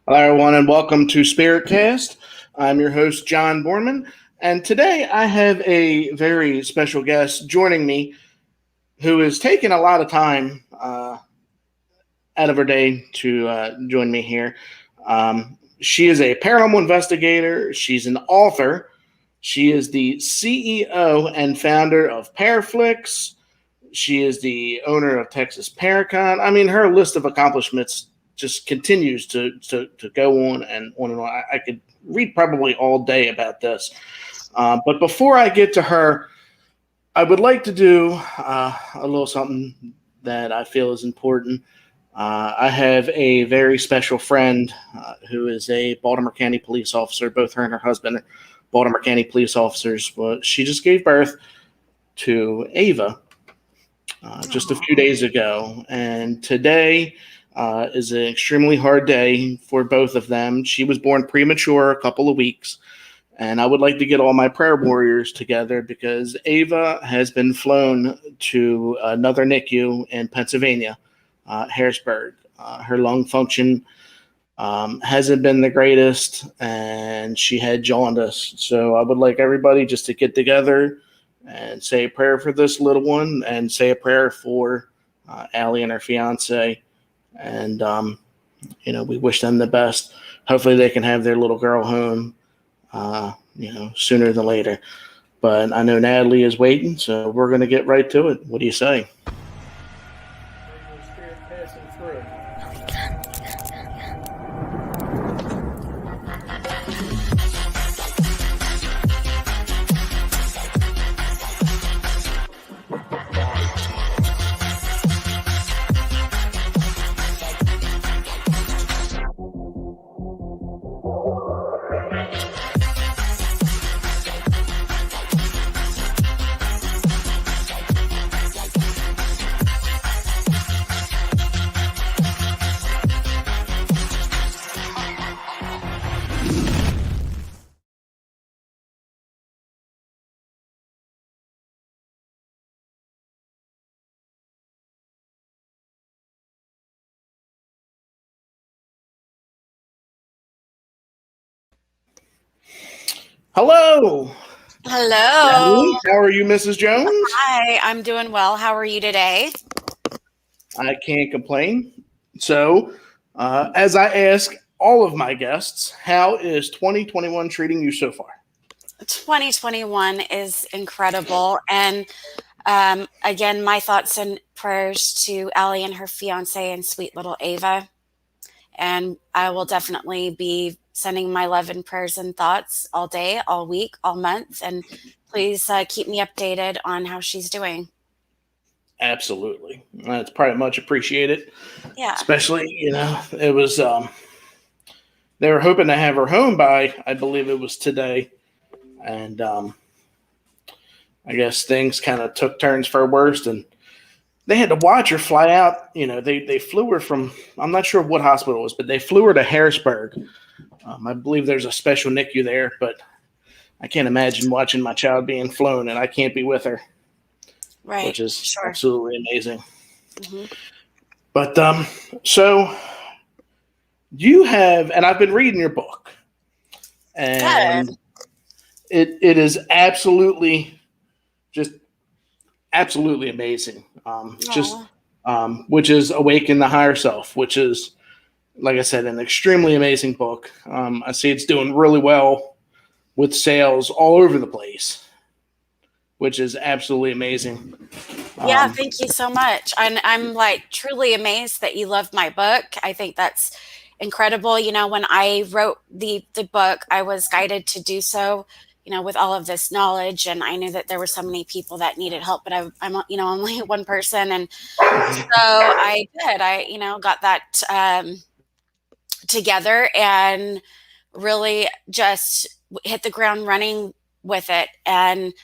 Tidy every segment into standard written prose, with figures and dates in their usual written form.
Hello, everyone, and welcome to Spiritcast. I'm your host, John Borman, and today I have a very special guest joining me who has taken a lot of time out of her day to join me here. She is a paranormal investigator, she's an author, she is the CEO and founder of Paraflixx. She is the owner of Texas Paracon. I mean, her list of accomplishments just continues to go on and on and on. I could read probably all day about this. But before I get to her, I would like to do a little something that I feel is important. I have a very special friend who is a Baltimore County police officer. Both her and her husband are Baltimore County police officers. Well, she just gave birth to Ava just a few days ago. And today is an extremely hard day for both of them. She was born premature a couple of weeks. And I would like to get all my prayer warriors together because Ava has been flown to another NICU in Pennsylvania, Harrisburg. Her lung function hasn't been the greatest, and she had jaundice. So I would like everybody just to get together and say a prayer for this little one and say a prayer for Allie and her fiance. And, we wish them the best. Hopefully they can have their little girl home, sooner than later. But I know Natalie is waiting, so we're going to get right to it. What do you say? Hello. Hello. Natalie, how are you, Mrs. Jones? Hi, I'm doing well. How are you today? I can't complain. So, as I ask all of my guests, how is 2021 treating you so far? 2021 is incredible. And again, my thoughts and prayers to Allie and her fiance and sweet little Ava. And I will definitely be sending my love and prayers and thoughts all day, all week, all month. And please keep me updated on how she's doing. Absolutely. That's probably much appreciated. Yeah. Especially, it was, they were hoping to have her home by, I believe it was today. And I guess things kind of took turns for worse. And they had to watch her fly out. They flew her from, I'm not sure what hospital it was, but they flew her to Harrisburg. I believe there's a special NICU there, but I can't imagine watching my child being flown and I can't be with her. Right. Which is sure. Absolutely amazing. Mm-hmm. But so you have, and I've been reading your book, and it is absolutely amazing. Which is Awaken the Higher Self, which is, like I said, an extremely amazing book. I see it's doing really well with sales all over the place, which is absolutely amazing. Yeah, thank you so much. I'm like truly amazed that you loved my book. I think that's incredible. When I wrote the book, I was guided to do so, with all of this knowledge. And I knew that there were so many people that needed help, but I'm only one person. And so I did. I got that together and really just hit the ground running with it. And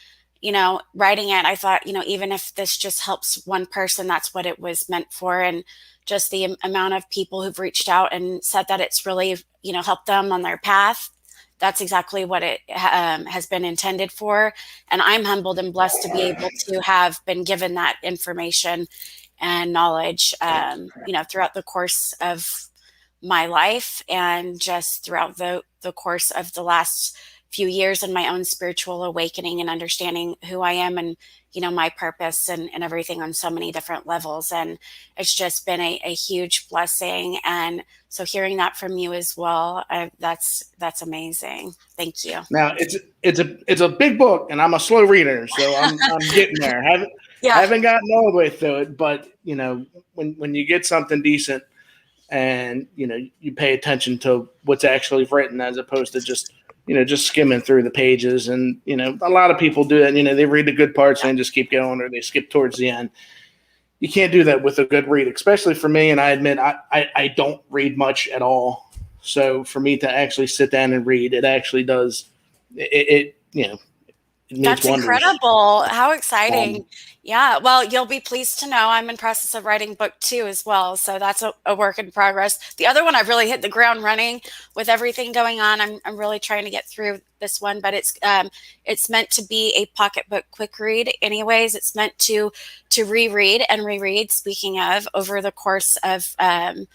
writing it, I thought, even if this just helps one person, that's what it was meant for. And just the amount of people who've reached out and said that it's really, helped them on their path. That's exactly what it has been intended for. And I'm humbled and blessed to be able to have been given that information and knowledge, throughout the course of my life, and just throughout the course of the last few years in my own spiritual awakening and understanding who I am and, my purpose and everything on so many different levels. And it's just been a huge blessing. And so hearing that from you as well, that's amazing. Thank you. Now it's a big book, and I'm a slow reader, so I'm getting there. Yeah. Haven't gotten all the way through it, but when you get something decent, and you pay attention to what's actually written as opposed to just skimming through the pages. And a lot of people do that. They read the good parts and just keep going, or they skip towards the end. You can't do that with a good read, especially for me. And I admit I don't read much at all. So for me to actually sit down and read, it actually does it means That's wonders. incredible. How exciting. Yeah. Well, you'll be pleased to know I'm in process of writing book 2 as well. So that's a work in progress. The other one, I've really hit the ground running with everything going on. I'm really trying to get through this one, but it's meant to be a pocketbook quick read anyways. It's meant to reread and reread, speaking of, over the course of 2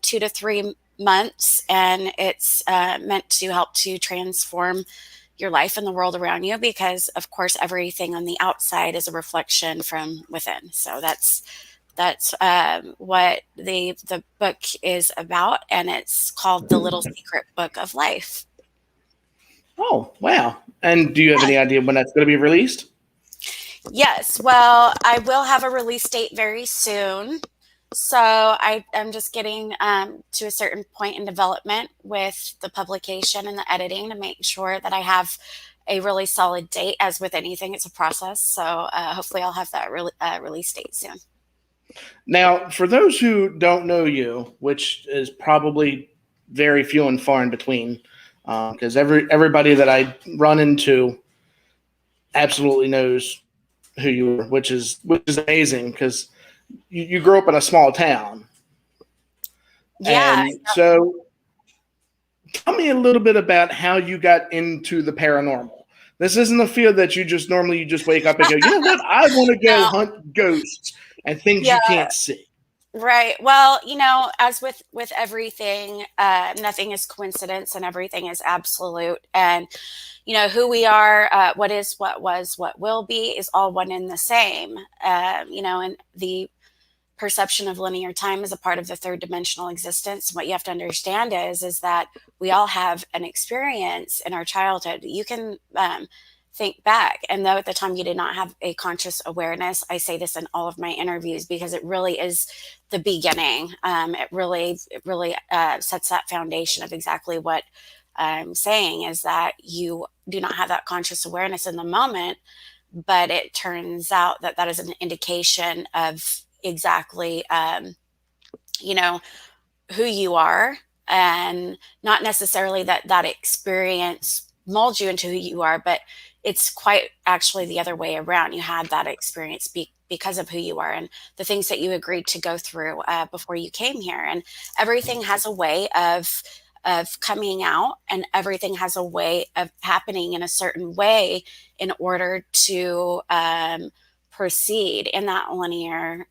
to 3 months. And it's meant to help to transform your life and the world around you, because of course everything on the outside is a reflection from within. So that's what the book is about, and it's called The Little Secret Book of Life. Oh, wow. And do you have any idea when that's going to be released? Yes, well, I will have a release date very soon. So I'm just getting to a certain point in development with the publication and the editing to make sure that I have a really solid date. As with anything, it's a process. So hopefully I'll have that release date soon. Now, for those who don't know you, which is probably very few and far in between, because everybody that I run into absolutely knows who you are, which is amazing, because you grew up in a small town. Yeah. And so tell me a little bit about how you got into the paranormal. This isn't a field that you just wake up and go, you know what? I want to go hunt ghosts and things you can't see. Right. Well, as with everything, nothing is coincidence and everything is absolute. And, who we are, what is, what was, what will be is all one and the same. And the perception of linear time is a part of the third dimensional existence. What you have to understand is that we all have an experience in our childhood. You can think back, and though at the time you did not have a conscious awareness, I say this in all of my interviews because it really is the beginning. It really sets that foundation of exactly what I'm saying, is that you do not have that conscious awareness in the moment, but it turns out that is an indication of exactly who you are, and not necessarily that experience molds you into who you are, but it's quite actually the other way around. You had that experience because of who you are and the things that you agreed to go through before you came here. And everything has a way of coming out, and everything has a way of happening in a certain way in order to proceed in that linear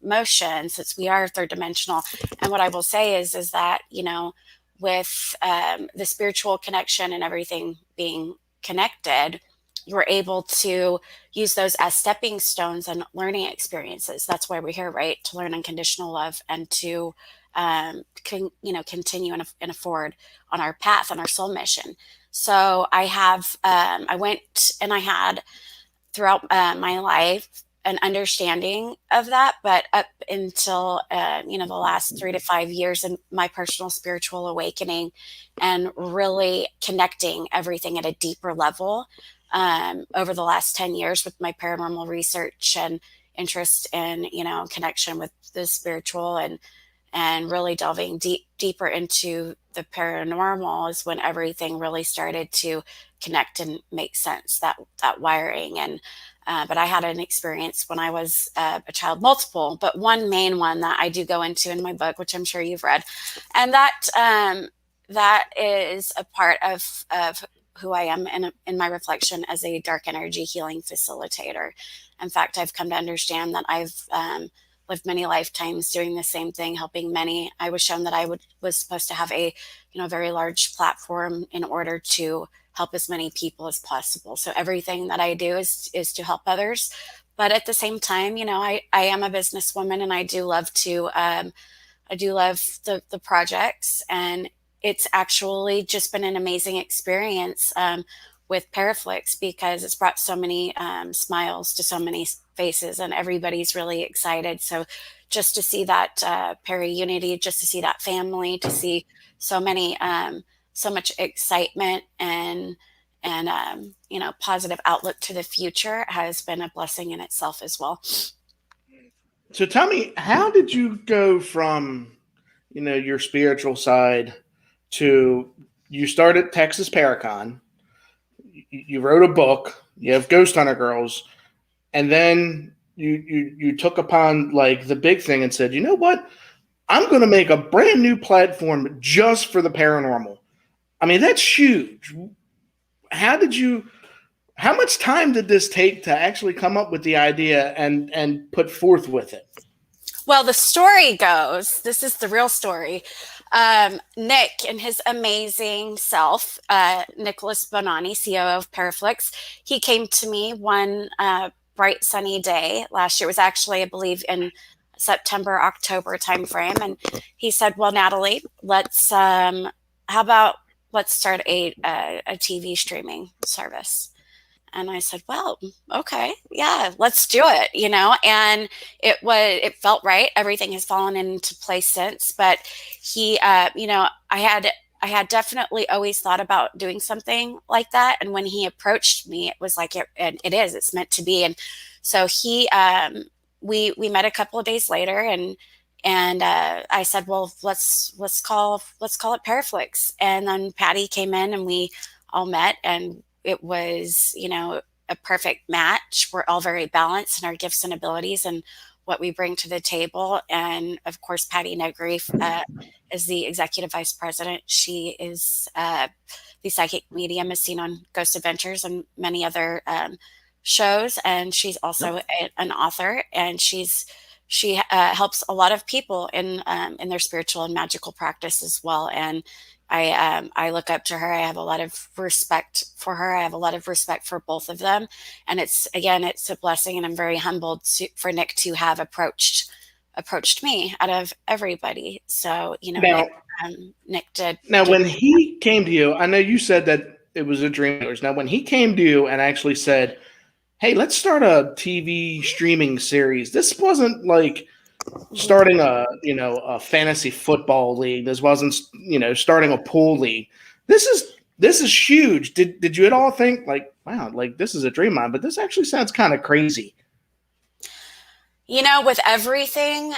motion, since we are third dimensional. And what I will say is that, with the spiritual connection and everything being connected, you're able to use those as stepping stones and learning experiences. That's why we're here, right? To learn unconditional love and to continue and forward on our path, on our soul mission. So I went and I had throughout my life an understanding of that, but up until the last 3 to 5 years in my personal spiritual awakening and really connecting everything at a deeper level, over the last 10 years with my paranormal research and interest in connection with the spiritual, and really delving deeper into the paranormal, is when everything really started to connect and make sense, that wiring. And but I had an experience when I was a child, multiple, but one main one that I do go into in my book, which I'm sure you've read, and that is a part of who I am in my reflection as a dark energy healing facilitator. In fact, I've come to understand that I've lived many lifetimes doing the same thing, helping many. I was shown that was supposed to have a, very large platform in order to help as many people as possible. So everything that I do is to help others. But at the same time, I am a businesswoman, and I do love the projects, and it's actually just been an amazing experience with Paraflixx, because it's brought so many smiles to so many faces, and everybody's really excited. So just to see that Perry unity, just to see that family, to see so much excitement and positive outlook to the future has been a blessing in itself as well. So tell me, how did you go from, your spiritual side to you started Texas Paracon, you wrote a book, you have Ghost Hunter Girls, and then you took upon like the big thing and said, you know what? I'm going to make a brand new platform just for the paranormal. I mean, that's huge. How much time did this take to actually come up with the idea and put forth with it? Well, the story goes, this is the real story. Nick and his amazing self, Nicholas Bonani, CEO of Paraflixx, he came to me one bright sunny day last year. It was actually, I believe, in September, October timeframe. And he said, well, Natalie, let's start a TV streaming service. And I said, well, okay, yeah, let's do it, and it felt right. Everything has fallen into place since, but I had definitely always thought about doing something like that. And when he approached me, it was like, it's meant to be. And so we met a couple of days later, and I said, well, let's call it Paraflixx. And then Patty came in, and we all met, and it was, a perfect match. We're all very balanced in our gifts and abilities and what we bring to the table. And of course, Patty Negri is the executive vice president. She is the psychic medium, as seen on Ghost Adventures and many other shows. And she's also an author, and she helps a lot of people in their spiritual and magical practice as well. And I look up to her. I have a lot of respect for her. I have a lot of respect for both of them. And it's a blessing. And I'm very humbled for Nick to have approached me out of everybody. So, Nick did. Now, when he came to you, I know you said that it was a dream of yours. Now, when he came to you and actually said, hey, let's start a TV streaming series, this wasn't like starting a fantasy football league. This wasn't, starting a pool league. This is huge. Did you at all think like, wow, like this is a dream of mine, but this actually sounds kind of crazy? With everything,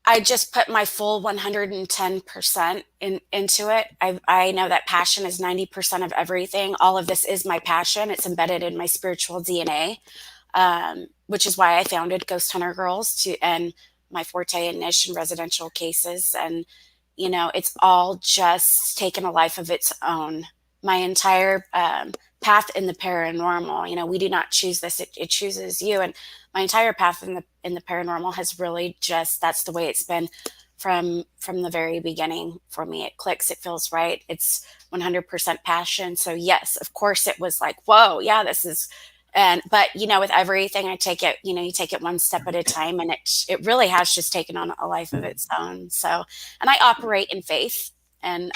I just put my full 110% into it. I know that passion is 90% of everything. All of this is my passion. It's embedded in my spiritual DNA, which is why I founded Ghost Hunter Girls and my forte and niche in residential cases. And, it's all just taken a life of its own. My entire path in the paranormal, we do not choose this. It chooses you. And my entire path in the paranormal has really that's the way it's been from the very beginning for me. It clicks. It feels right. It's 100% passion. So yes, of course it was like, whoa, yeah, this is, but with everything I take it, you take it one step at a time, and it really has just taken on a life of its own. So, and I operate in faith and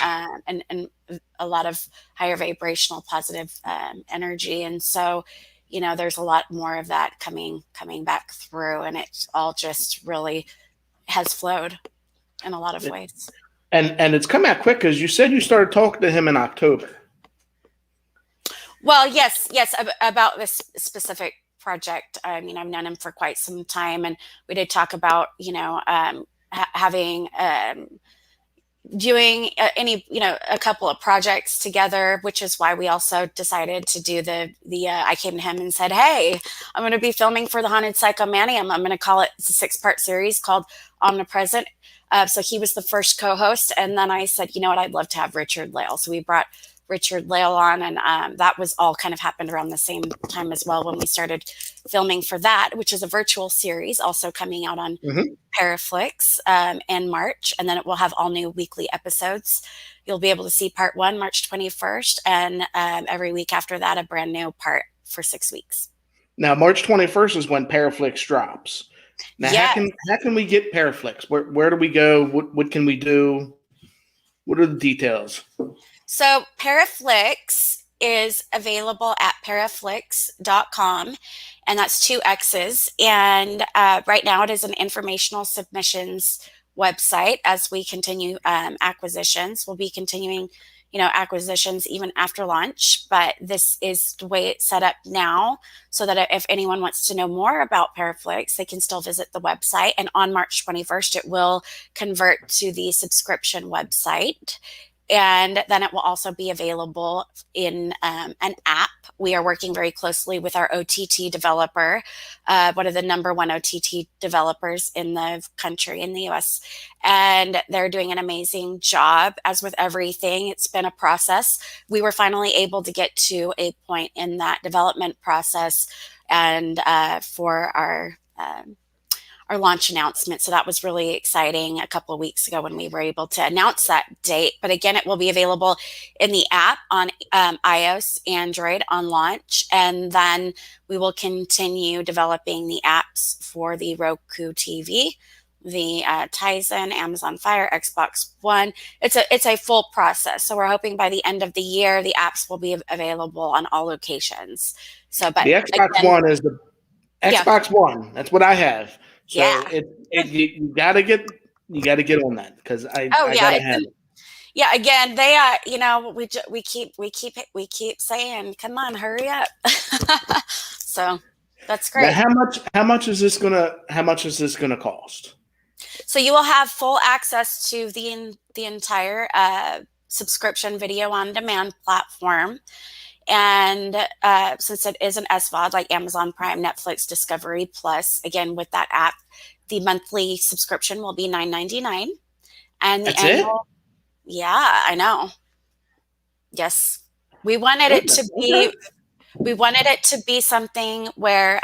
a lot of higher vibrational positive energy. And so, there's a lot more of that coming back through, and it all just really has flowed in a lot of ways. And it's come out quick, because you said you started talking to him in October. Well, yes, about this specific project. I mean, I've known him for quite some time, and we did talk about, having doing a couple of projects together, which is why we also decided to do I came to him and said, hey, I'm going to be filming for the Haunted Psychomanium. I'm going to call it's a 6-part series called Omnipresent. So he was the first co-host. And then I said, you know what, I'd love to have Richard Lale. So we brought Richard Leolon, and that was all kind of happened around the same time as well when we started filming for that, which is a virtual series also coming out on Paraflixx in March, and then it will have all new weekly episodes. You'll be able to see part 1 March 21st, and every week after that, a brand new part for 6 weeks. Now, March 21st is when Paraflixx drops. Now, how can we get Paraflixx? Where do we go? What can we do? What are the details? So Paraflixx is available at paraflixx.com, and that's 2 X's. And right now it is an informational submissions website. As we continue acquisitions, we'll be continuing, acquisitions even after launch. But this is the way it's set up now, so that if anyone wants to know more about Paraflixx, they can still visit the website. And on March 21st, it will convert to the subscription website. And then it will also be available in an app. We are working very closely with our OTT developer, one of the #1 OTT developers in the country, in the US. And they're doing an amazing job. As with everything, it's been a process. We were finally able to get to a point in that development process and for our launch announcement. So that was really exciting a couple of weeks ago when we were able to announce that date. But again, it will be available in the app on iOS, Android on launch. And then we will continue developing the apps for the Roku TV, the Tizen, Amazon Fire, Xbox One. It's a full process. So we're hoping by the end of the year, the apps will be available on all locations. So, but the Xbox One is the Xbox One. That's what I have. So you gotta get on that, because I gotta have it. Yeah, again, they we keep saying, come on, hurry up. So that's great. Now, how much is this gonna cost? So you will have full access to the entire subscription video on demand platform. And since it is an SVOD like Amazon Prime, Netflix, Discovery Plus, again, with that app, the monthly subscription will be $9.99. And the annual, I know. Yes. We wanted it to be something where,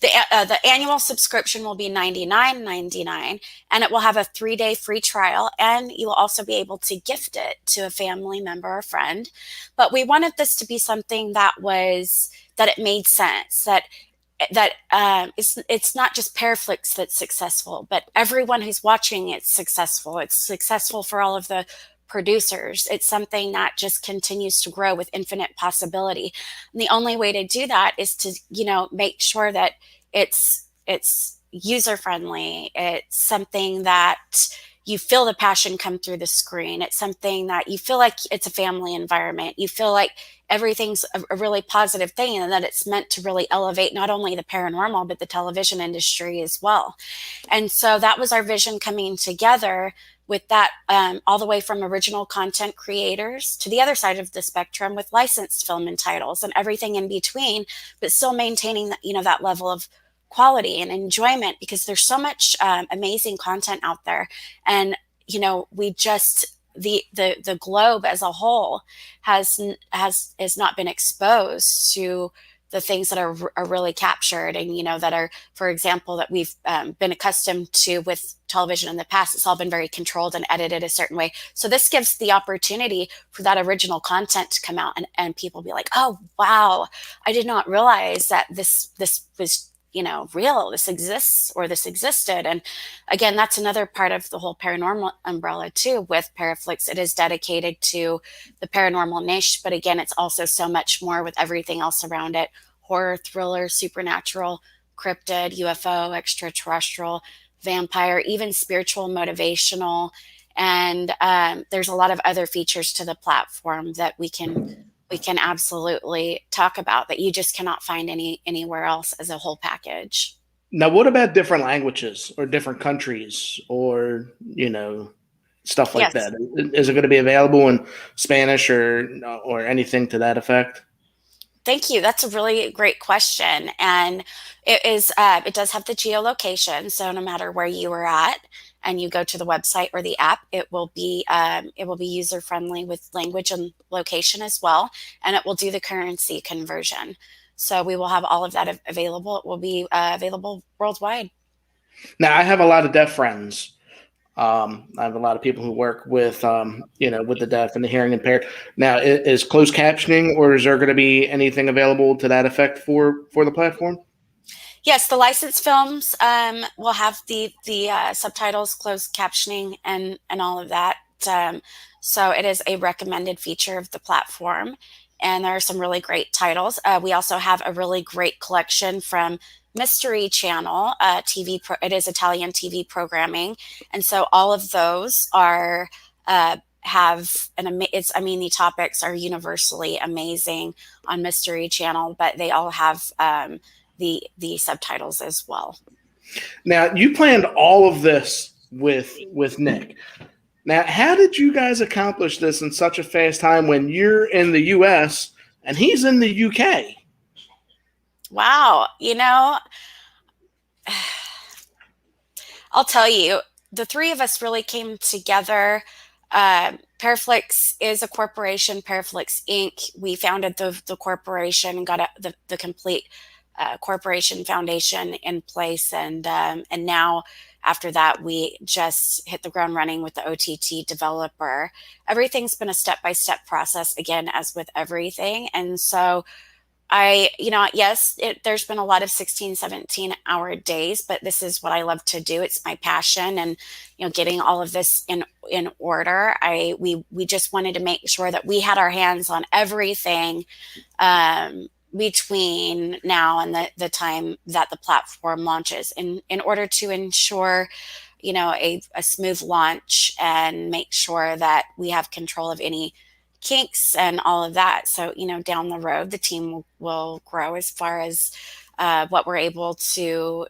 the annual subscription will be $99.99, and it will have a 3-day free trial, and you will also be able to gift it to a family member or friend. But we wanted this to be something that it made sense, it's not just Paraflixx that's successful, but everyone who's watching it's successful. It's successful for all of the producers. It's something that just continues to grow with infinite possibility. And the only way to do that is to, make sure that it's user friendly. It's something that you feel the passion come through the screen. It's something that you feel like it's a family environment. You feel like everything's a really positive thing, and that it's meant to really elevate not only the paranormal, but the television industry as well. And so that was our vision coming together with that, all the way from original content creators to the other side of the spectrum with licensed film and titles and everything in between, but still maintaining that level of quality and enjoyment, because there's so much amazing content out there. And we just the globe as a whole has not been exposed to the things that are really captured, and that are, for example, that we've been accustomed to with television in the past. It's all been very controlled and edited a certain way. So this gives the opportunity for that original content to come out, and people be like, oh wow, I did not realize that this was real, this exists, or this existed. And again, that's another part of the whole paranormal umbrella too. With Paraflixx, it is dedicated to the paranormal niche, but again, it's also so much more with everything else around it: horror, thriller, supernatural, cryptid, UFO, extraterrestrial, vampire, even spiritual, motivational. And there's a lot of other features to the platform that we can absolutely talk about that you just cannot find anywhere else as a whole package. Now, what about different languages or different countries, or stuff like that? Is it going to be available in Spanish or anything to that effect? Thank you. That's a really great question. And it does have the geolocation. So no matter where you are at, and you go to the website or the app, it will be user friendly with language and location as well, and it will do the currency conversion. So we will have all of that available. It will be available worldwide. Now, I have a lot of deaf friends. I have a lot of people who work with, with the deaf and the hearing impaired. Now, is closed captioning, or is there going to be anything available to that effect for the platform? Yes, the licensed films will have the subtitles, closed captioning, and all of that. So it is a recommended feature of the platform, and there are some really great titles. We also have a really great collection from Mystery Channel TV. It is Italian TV programming, and so all of those are. Have it's I mean the topics are universally amazing on Mystery Channel, but they all have the subtitles as well. Now, you planned all of this with Nick. Now, how did you guys accomplish this in such a fast time when you're in the U.S. and he's in the U.K.? Wow, I'll tell you, the three of us really came together. Paraflixx is a corporation, Paraflixx Inc. We founded the corporation and got the complete corporation foundation in place, and now after that we just hit the ground running with the OTT developer. Everything's been a step-by-step process, again, as with everything. And so yes, there's been a lot of 16, 17-hour days, but this is what I love to do. It's my passion, and getting all of this in order. We just wanted to make sure that we had our hands on everything between now and the time that the platform launches, in order to ensure a smooth launch and make sure that we have control of any kinks and all of that. So down the road the team will grow as far as what we're able to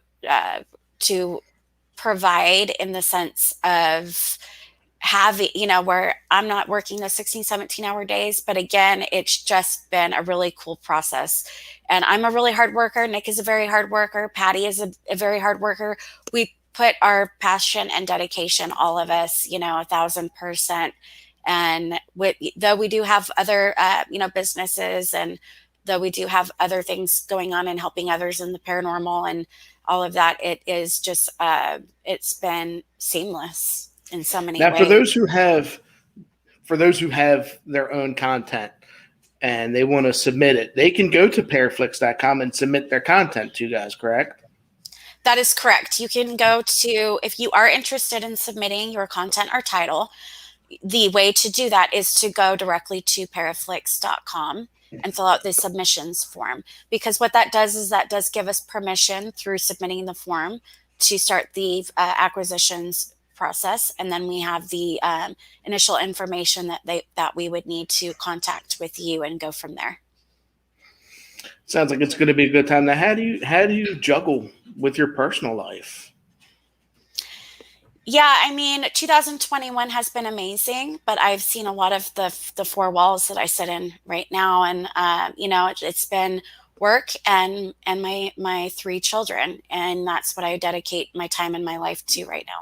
provide, in the sense of having, where I'm not working the 16, 17-hour days. But again, it's just been a really cool process. And I'm a really hard worker. Nick is a very hard worker. Patty is a very hard worker. We put our passion and dedication, all of us, 1,000%. And though we do have other, businesses, and though we do have other things going on and helping others in the paranormal and all of that, it is just, it's been seamless in so many Now, ways. for those who have their own content and they want to submit it, they can go to paraflixx.com and submit their content to you guys, correct? That is correct. You can go to, if you are interested in submitting your content or title, the way to do that is to go directly to paraflixx.com and fill out the submissions form, because what that does is that does give us permission through submitting the form to start the acquisitions process, and then we have the initial information that we would need to contact with you and go from there. Sounds like it's going to be a good time. Now, how do you juggle with your personal life? Yeah, 2021 has been amazing, but I've seen a lot of the four walls that I sit in right now, and it's been work and my three children, and that's what I dedicate my time and my life to right now.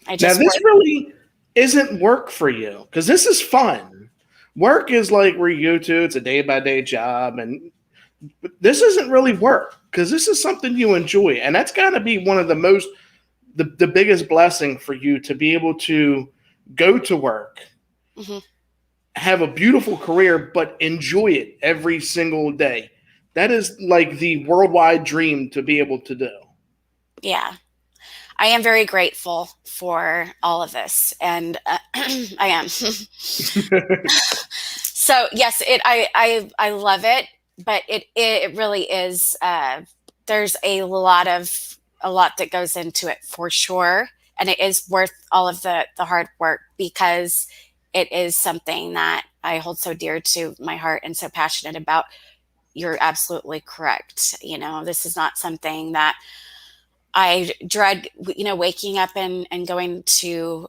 Now, this really isn't work for you, because this is fun. Work is like where you go to, it's a day-by-day job, but this isn't really work, because this is something you enjoy, and that's got to be one of the biggest blessing for you, to be able to go to work, mm-hmm. have a beautiful career, but enjoy it every single day. That is like the worldwide dream to be able to do. Yeah. I am very grateful for all of this, and I am. So yes, I love it, but it really is. There's a lot that goes into it, for sure, and it is worth all of the hard work, because it is something that I hold so dear to my heart and so passionate about. You're absolutely correct. This is not something that I dread, waking up and going to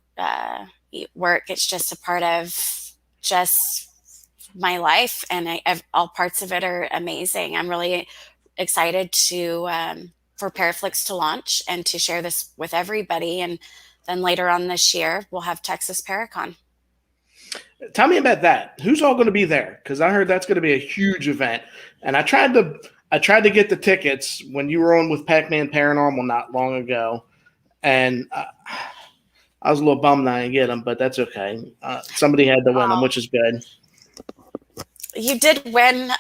work. It's just a part of just my life, and all parts of it are amazing. I'm really excited for Paraflixx to launch and to share this with everybody. And then later on this year, we'll have Texas Paracon. Tell me about that. Who's all going to be there? Because I heard that's going to be a huge event, and I tried to get the tickets when you were on with Pac-Man Paranormal not long ago, and I was a little bummed I didn't get them, but that's okay. Somebody had to win them, which is good. You did win.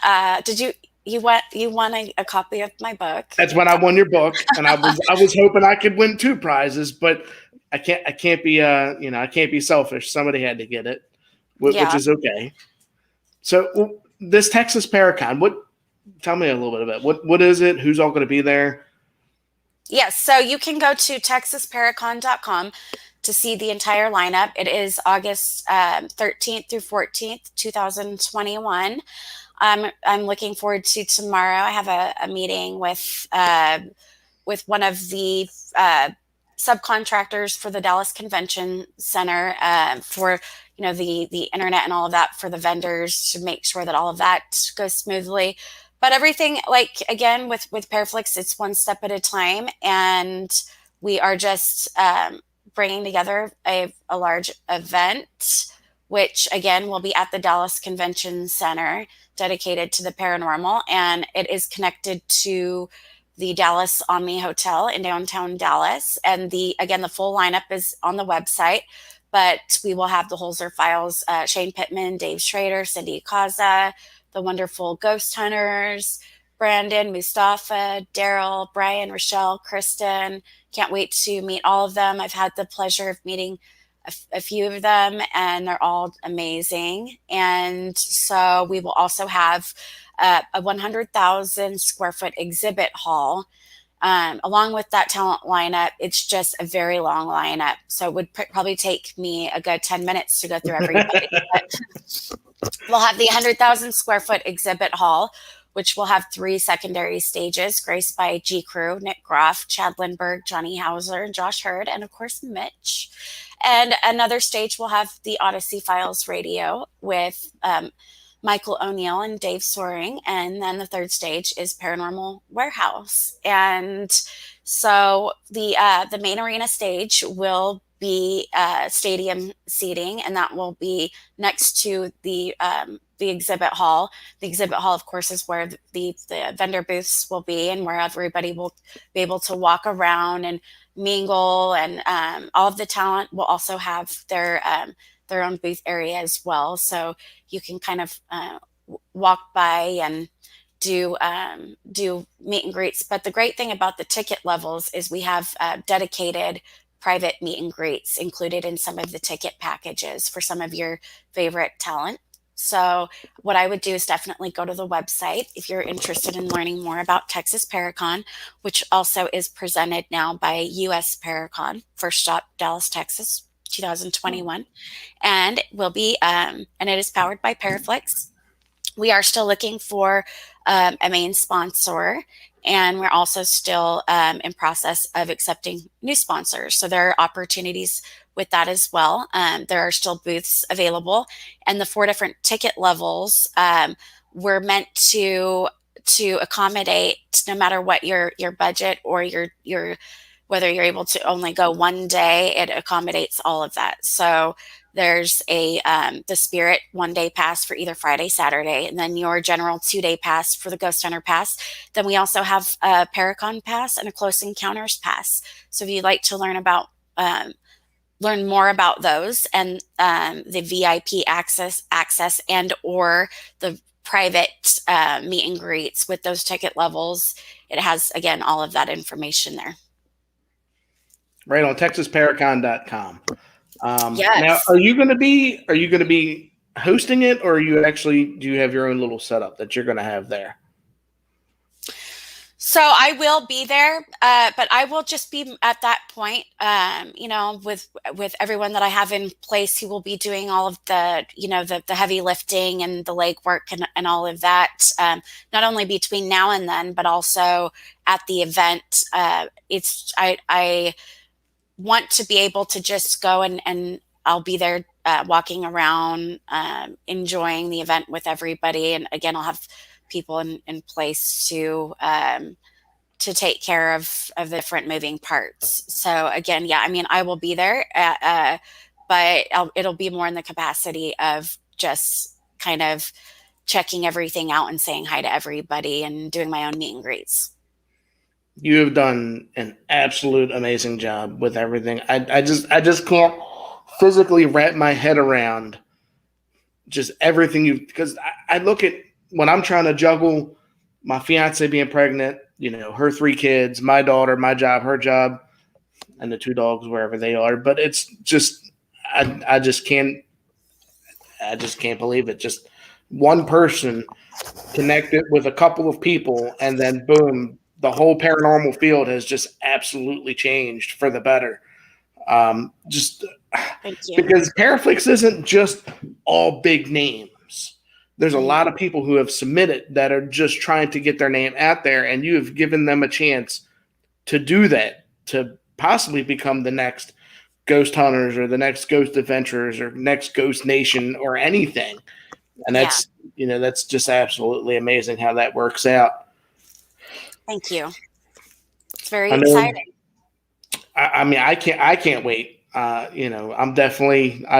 Did you? You won a copy of my book. That's when I won your book, and I was hoping I could win 2 prizes, but I can't be I can't be selfish. Somebody had to get it, which is okay. So this Texas Paracon, tell me a little bit about it. What is it? Who's all going to be there? Yes, so you can go to texasparacon.com to see the entire lineup. It is August 13th through 14th, 2021. I'm looking forward to tomorrow. I have a meeting with one of the subcontractors for the Dallas Convention Center for the internet and all of that for the vendors to make sure that all of that goes smoothly. But everything, like again with Paraflixx, it's one step at a time, and we are just bringing together a large event, which again will be at the Dallas Convention Center, dedicated to the paranormal, and it is connected to the Dallas Omni Hotel in downtown Dallas. And the full lineup is on the website, but we will have the Holzer Files, Shane Pittman, Dave Schrader, Cindy Kaza, the wonderful Ghost Hunters, Brandon, Mustafa, Daryl, Brian, Rochelle, Kristen. Can't wait to meet all of them. I've had the pleasure of meeting a few of them, and they're all amazing. And so we will also have a 100,000 square foot exhibit hall. Along with that talent lineup, it's just a very long lineup. So it would probably take me a good 10 minutes to go through everybody. But we'll have the 100,000 square foot exhibit hall, which will have 3 secondary stages, graced by G Crew, Nick Groff, Chad Lindberg, Johnny Hauser, Josh Hurd, and of course, Mitch. And another stage will have the Odyssey Files radio with Michael O'Neill and Dave Soaring. And then the third stage is Paranormal Warehouse. And so the main arena stage will be stadium seating, and that will be next to the exhibit hall. The exhibit hall, of course, is where the vendor booths will be, and where everybody will be able to walk around and mingle. And all of the talent will also have their own booth area as well, so you can kind of walk by and do meet and greets. But the great thing about the ticket levels is we have dedicated private meet and greets included in some of the ticket packages for some of your favorite talent. So what I would do is definitely go to the website if you're interested in learning more about Texas Paracon, which also is presented now by US Paracon, first stop Dallas, Texas, 2021. And it will be and it is powered by Paraflixx. We are still looking for a main sponsor, and we're also still in process of accepting new sponsors. So there are opportunities with that as well. There are still booths available, and the 4 different ticket levels were meant to accommodate no matter what your budget or your whether you're able to only go one day. It accommodates all of that. So there's the Spirit 1-day pass for either Friday, Saturday, and then your general 2-day pass for the Ghost Hunter pass. Then we also have a Paracon pass and a Close Encounters pass. So if you'd like to learn more about those and the VIP access and or the private meet and greets with those ticket levels, it has, again, all of that information there. Right on TexasParacon.com. Yes. Now, are you going to be hosting it, or do you have your own little setup that you're going to have there? So I will be there, but I will just be at that point, with everyone that I have in place who will be doing all of the, the heavy lifting and the legwork and all of that, not only between now and then, but also at the event. I want to be able to just go and I'll be there walking around, enjoying the event with everybody. And again, I'll have people in place to to take care of the different moving parts. So again, yeah, I mean, I will be there, but it'll be more in the capacity of just kind of checking everything out and saying hi to everybody and doing my own meet and greets. You have done an absolute amazing job with everything. I just can't physically wrap my head around just everything you, because I look at when I'm trying to juggle my fiance being pregnant, her 3 kids, my daughter, my job, her job, and the 2 dogs wherever they are. But it's just I just can't believe it. Just one person connected with a couple of people, and then boom, the whole paranormal field has just absolutely changed for the better. Just Thank you. because Paraflixx isn't just all big names. There's a Mhm. lot of people who have submitted that are just trying to get their name out there, and you have given them a chance to do that, to possibly become the next Ghost Hunters or the next Ghost Adventurers or next Ghost Nation or anything. And Yeah, that's just absolutely amazing how that works out. thank you. It's very I know. exciting. I mean, I can't wait. I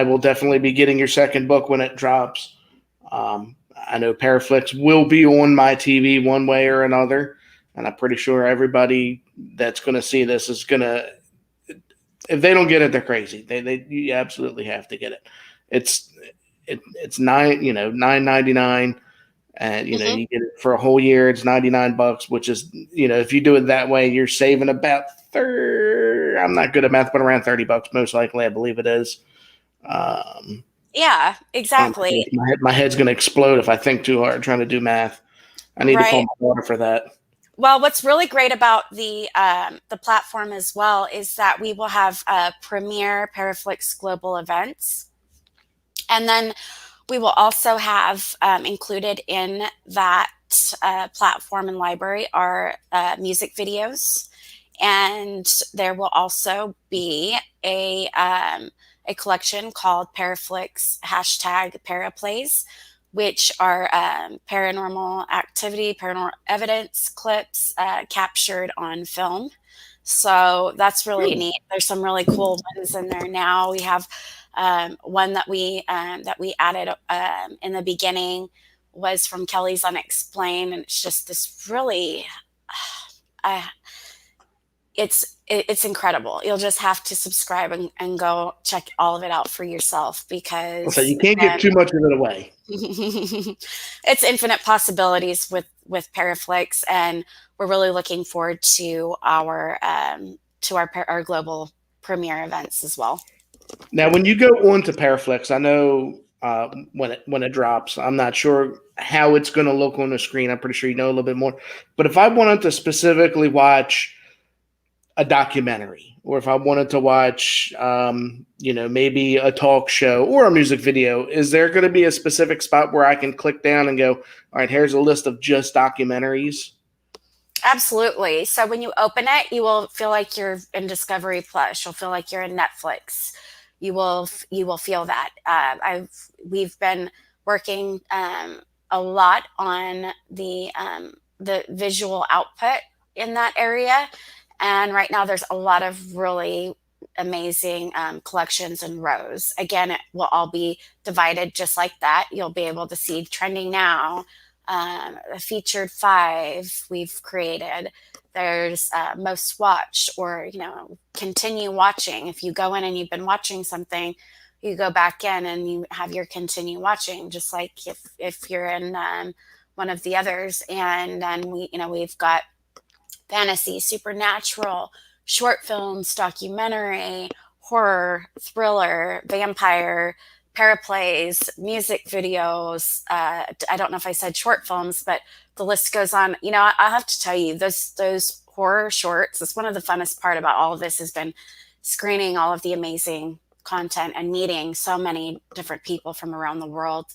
will definitely be getting your second book when it drops. I know Paraflixx will be on my TV one way or another, and I'm pretty sure everybody that's going to see this is going to. If they don't get it, they're crazy. You absolutely have to get it. It's it's $9.99, and Hmm. you get it for a whole year. It's $99, which is if you do it that way, you're saving about I'm not good at math, but around $30 most likely. I believe it is. Um, Yeah, oh my exactly. gosh, my head's going to explode if I think too hard trying to do math. I need to call Right. my daughter for that. Well, what's really great about the platform as well is that we will have premier Paraflixx global events, and then we will also have included in that platform and library are music videos, and there will also be a collection called Paraflixx hashtag Paraplays, which are paranormal activity, paranormal evidence clips captured on film. So that's really Cool. neat. There's some really cool ones in there now. We have one that we added in the beginning was from Kelly's Unexplained, and it's just this really, uh, it's incredible. You'll just have to subscribe and go check all of it out for yourself So because you can't give too much of it away. it's infinite possibilities with Paraflixx, and we're really looking forward to our global premiere events as well. Now, when you go on to Paraflixx, I know when it drops, I'm not sure how it's going to look on the screen. I'm pretty sure you know a little bit more. But if I wanted to specifically watch a documentary, or if I wanted to watch, maybe a talk show or a music video, is there going to be a specific spot where I can click down and go, all right, here's a list of just documentaries? Absolutely. So when you open it, you will feel like you're in Discovery Plus. You'll feel like you're in Netflix. You will feel that. We've been working a lot on the visual output in that area, and right now there's a lot of really amazing collections and rows. Again, it will all be divided just like that. You'll be able to see trending now, a featured five we've created. There's most watched, or continue watching. If you go in and you've been watching something, you go back in and you have your continue watching, just like if you're in one of the others. And then we've got fantasy, supernatural, short films, documentary, horror, thriller, vampire, paraplays, music videos. I don't know if I said short films, but the list goes on. I'll have to tell you, those horror shorts. It's one of the funnest part about all of this has been screening all of the amazing content and meeting so many different people from around the world.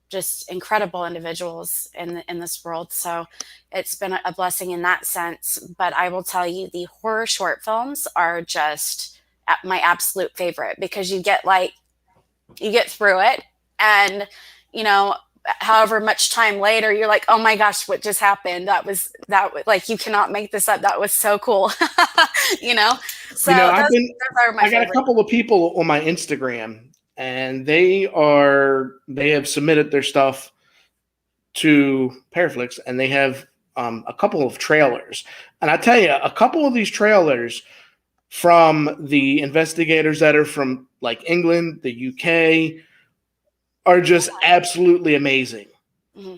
Just incredible individuals in this world. So it's been a blessing in that sense. But I will tell you, the horror short films are just my absolute favorite, because you get through it, and you know however much time later, you're like, oh my gosh, what just happened? That was like, you cannot make this up. That was so cool. So I got a couple of people on my Instagram, and they have submitted their stuff to Paraflixx, and they have a couple of trailers. And I tell you, a couple of these trailers from the investigators that are from like England, the UK, are just absolutely amazing. Mm-hmm.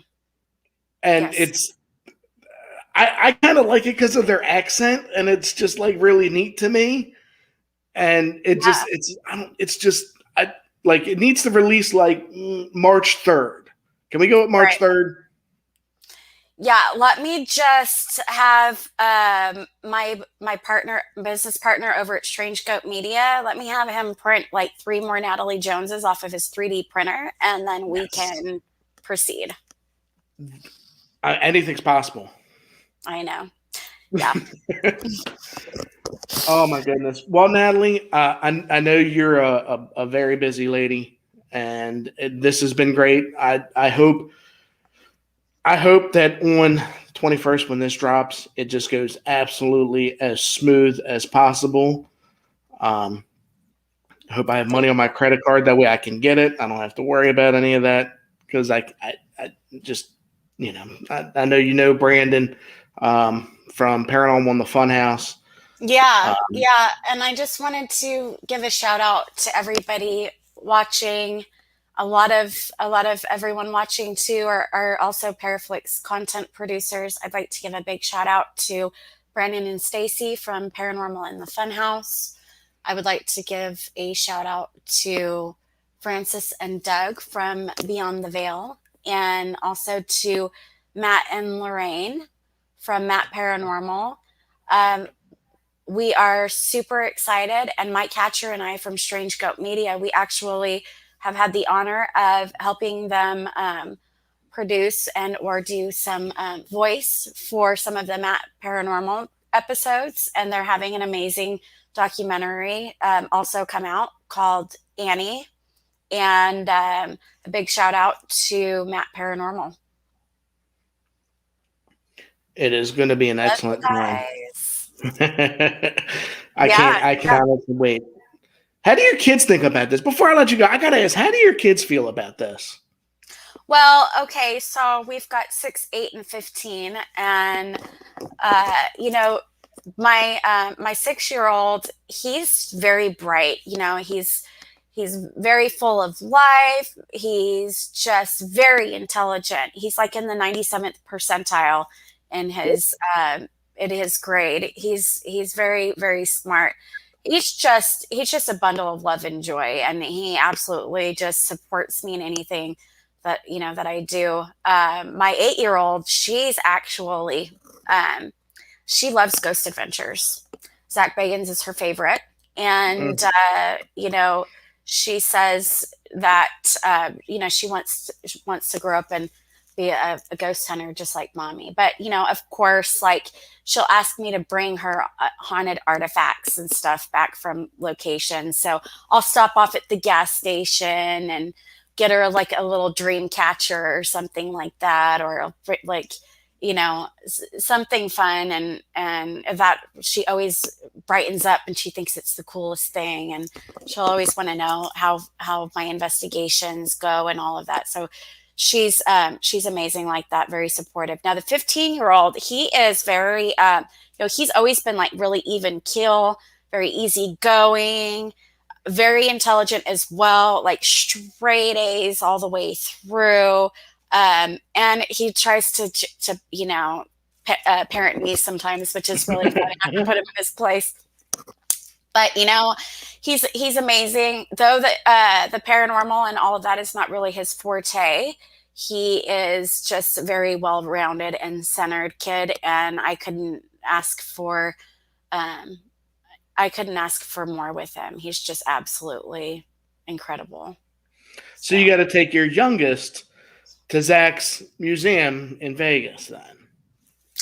And I kind of like it because of their accent, and it's just like really neat to me. And it needs to release like March 3rd. Can we go at March 3rd? Yeah, let me just have my business partner over at Strange Goat Media. Let me have him print like 3 more Natalie Joneses off of his 3D printer, and then we can proceed. Anything's possible. I know. Yeah. Oh my goodness. Well, Natalie, I know you're a very busy lady, and this has been great. I hope that on the 21st, when this drops, it just goes absolutely as smooth as possible. I hope I have money on my credit card. That way I can get it. I don't have to worry about any of that, because I just, I know Brandon from Paranormal in the Funhouse. Yeah. Yeah. And I just wanted to give a shout out to everybody watching. A lot of everyone watching too are also Paraflixx content producers. I'd like to give a big shout out to Brandon and Stacy from Paranormal in the Funhouse. I would like to give a shout out to Francis and Doug from Beyond the Veil, and also to Matt and Lorraine from Matt Paranormal. We are super excited, and Mike Hatcher and I from Strange Goat Media, we actually have had the honor of helping them produce and or do some voice for some of the Matt Paranormal episodes, and they're having an amazing documentary also come out called Annie, and a big shout out to Matt Paranormal. It is going to be an excellent time. I cannot wait. How do your kids think about this? Before I let you go, I got to ask, how do your kids feel about this? Well, okay, so we've got 6, 8, and 15, and my 6-year-old, he's very bright. He's very full of life. He's just very intelligent. He's like in the 97th percentile in his grade. He's very, very smart. He's just a bundle of love and joy, and he absolutely just supports me in anything that I do. My 8-year-old, she's actually she loves Ghost Adventures. Zach Bagans is her favorite, and she says that she wants to grow up and be a ghost hunter just like mommy. But of course, like, she'll ask me to bring her haunted artifacts and stuff back from locations. So I'll stop off at the gas station and get her like a little dream catcher or something like that, or like something fun, and that she always brightens up and she thinks it's the coolest thing, and she'll always want to know how my investigations go and all of that. So she's amazing like that, very supportive. Now the 15-year-old, he is very he's always been like really even keel, very easygoing, very intelligent as well, like straight A's all the way through. And he tries to parent me sometimes, which is really funny. I have to put him in his place. But he's amazing. Though the paranormal and all of that is not really his forte, he is just a very well-rounded and centered kid, and I couldn't ask for more with him. He's just absolutely incredible. So you got to take your youngest to Zach's museum in Vegas then.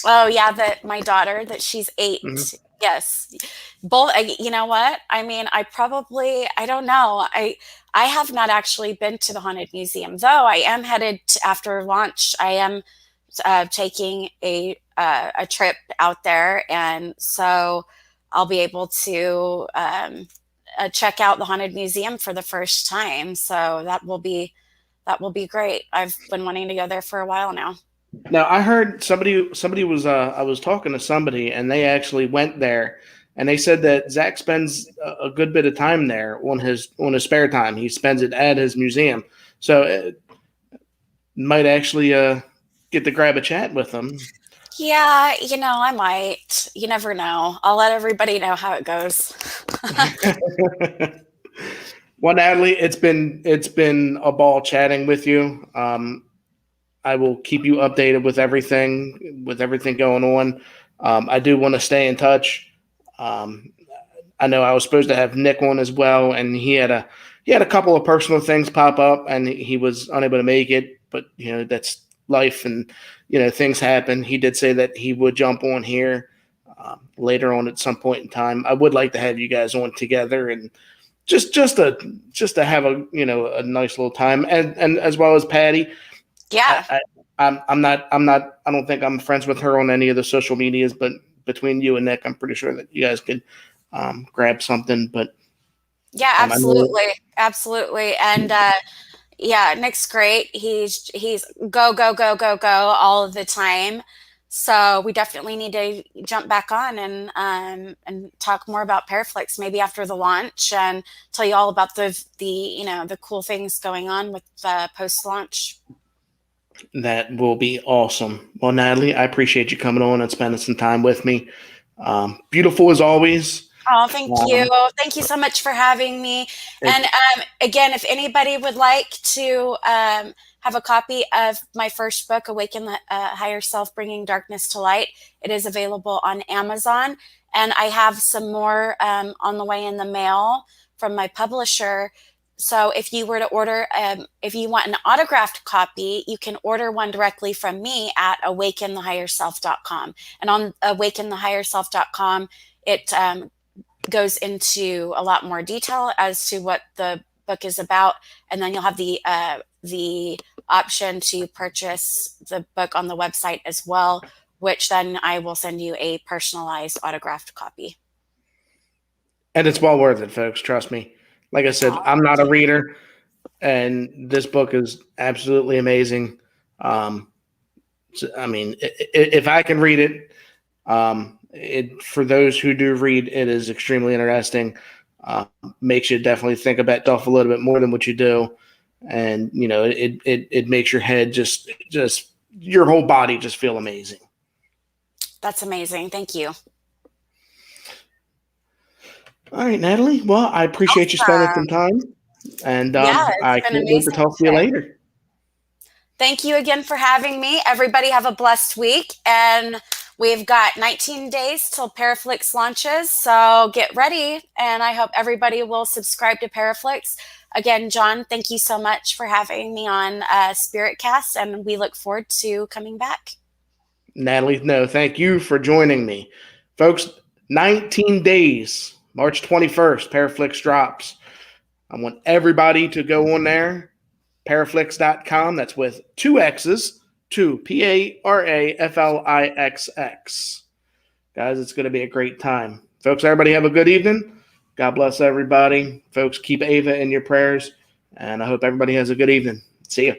Oh yeah, my daughter, that she's 8. Mm-hmm. Yes. Both. You know what? I mean, I don't know. I have not actually been to the Haunted Museum, though I am headed after launch. I am taking a trip out there, and so I'll be able to check out the Haunted Museum for the first time. So that will be great. I've been wanting to go there for a while now. Now I heard somebody was I was talking to somebody and they actually went there and they said that Zach spends a good bit of time there on his spare time. He spends it at his museum, so it might actually get to grab a chat with him. Yeah, I might. You never know. I'll let everybody know how it goes. Well, Natalie, it's been a ball chatting with you. I will keep you updated with everything going on. I do want to stay in touch. Um, I know I was supposed to have Nick on as well, and he had a couple of personal things pop up, and he was unable to make it. But that's life, and things happen. He did say that he would jump on here later on at some point in time. I would like to have you guys on together and just to have a nice little time, and as well as Patty. Yeah. I'm not I don't think I'm friends with her on any of the social medias, but between you and Nick, I'm pretty sure that you guys could grab something. But yeah, absolutely. And yeah, Nick's great. He's go go go go go all of the time. So we definitely need to jump back on and talk more about Paraflixx maybe after the launch and tell you all about the the cool things going on with post launch. that will be awesome. Well, Natalie, I appreciate you coming on and spending some time with me. Beautiful as always. Oh, thank you. Thank you so much for having me. And again, if anybody would like to have a copy of my first book, Awaken the Higher Self, Bringing Darkness to Light, it is available on Amazon. And I have some more on the way in the mail from my publisher. So if you were to order, if you want an autographed copy, you can order one directly from me at awakenthehigherself.com. And on awakenthehigherself.com, it goes into a lot more detail as to what the book is about, and then you'll have the option to purchase the book on the website as well, which then I will send you a personalized autographed copy. And it's well worth it, folks. Trust me. Like I said, I'm not a reader, and this book is absolutely amazing. I mean, if I can read it, for those who do read, it is extremely interesting. Makes you definitely think about stuff a little bit more than what you do, and it makes your head just your whole body just feel amazing. That's amazing. Thank you. All right, Natalie. Well, I appreciate you spending some time, and I can't wait to talk to you later. Thank you again for having me. Everybody have a blessed week, and we've got 19 days till Paraflixx launches, so get ready, and I hope everybody will subscribe to Paraflixx. Again, John, thank you so much for having me on Spiritcast, and we look forward to coming back. Natalie, no, thank you for joining me. Folks, 19 days, March 21st, Paraflixx drops. I want everybody to go on there, paraflixx.com. That's with 2 X's. 2 Paraflixx. Guys, it's going to be a great time. Folks, everybody have a good evening. God bless everybody. Folks, keep Ava in your prayers, and I hope everybody has a good evening. See ya.